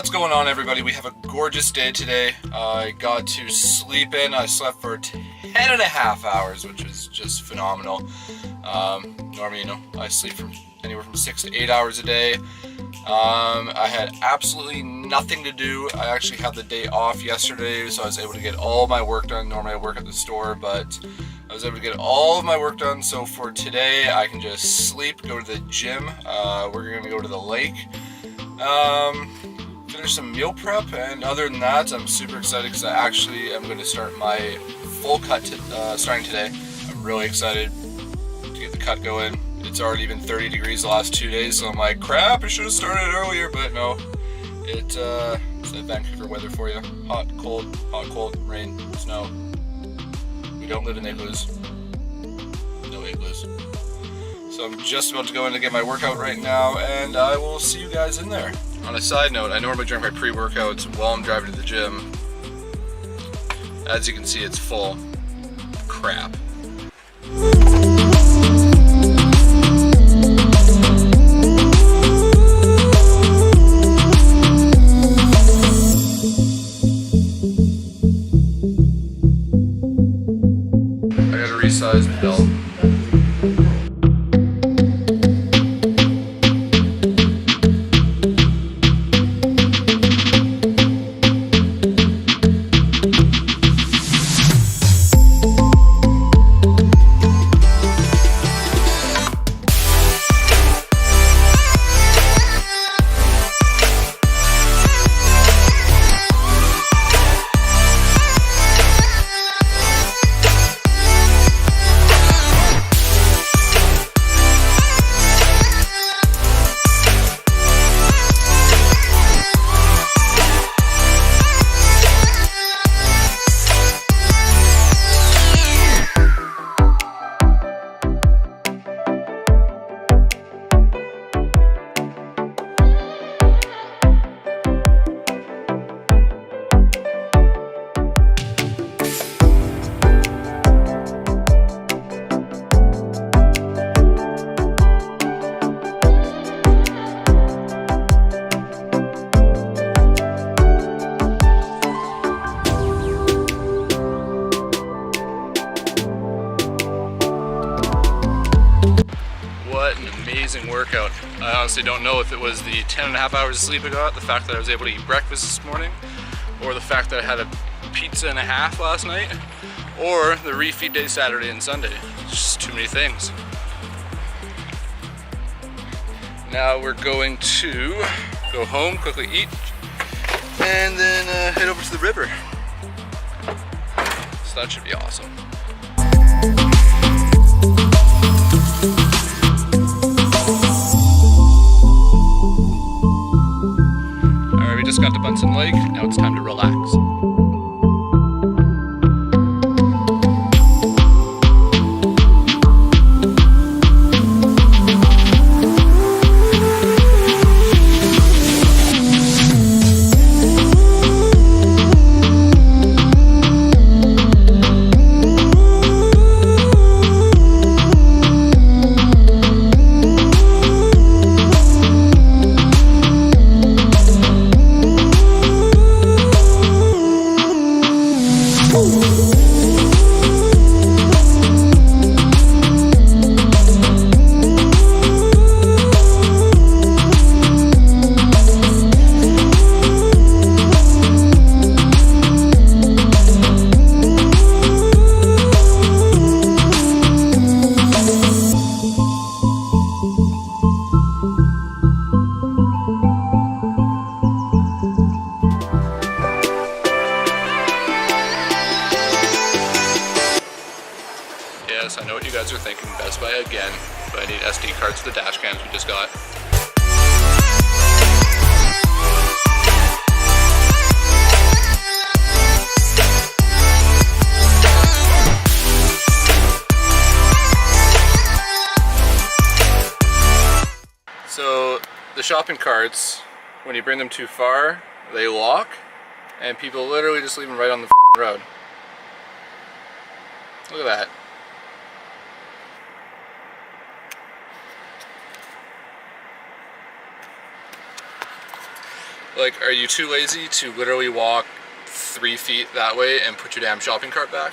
What's going on, everybody? We have a gorgeous day today. I got to sleep in. I slept for 10.5 hours, which was just phenomenal. Normally, I sleep from anywhere from 6 to 8 hours a day. I had absolutely nothing to do. I actually had the day off yesterday, so I was able to get all my work done. Normally I work at the store, but I was able to get all of my work done. So for today, I can just sleep, go to the gym. We're gonna go to the lake. Finish some meal prep, and other than that, I'm super excited because I actually am going to start my full cut starting today. I'm really excited to get the cut going. It's already been 30 degrees the last 2 days, so I'm like, crap, I should have started earlier, but no. It's that Vancouver weather for you. Hot, cold, rain, snow. We don't live in igloos. No igloos. So I'm just about to go in to get my workout right now, and I will see you guys in there. On a side note, I normally drink my pre-workouts while I'm driving to the gym. As you can see, it's full. Crap. I gotta resize the belt. Amazing workout. I honestly don't know if it was the 10.5 hours of sleep I got, the fact that I was able to eat breakfast this morning, or the fact that I had a pizza and a half last night, or the refeed day Saturday and Sunday. It's just too many things. Now we're going to go home, quickly eat, and then head over to the river. So that should be awesome. Just got to Bunsen Lake, now it's time to relax. Yes, I know what you guys are thinking, Best Buy again, but I need SD cards for the dash cams we just got. So the shopping carts, when you bring them too far, they lock, and people literally just leave them right on the road. Look at that. Like, are you too lazy to literally walk 3 feet that way and put your damn shopping cart back?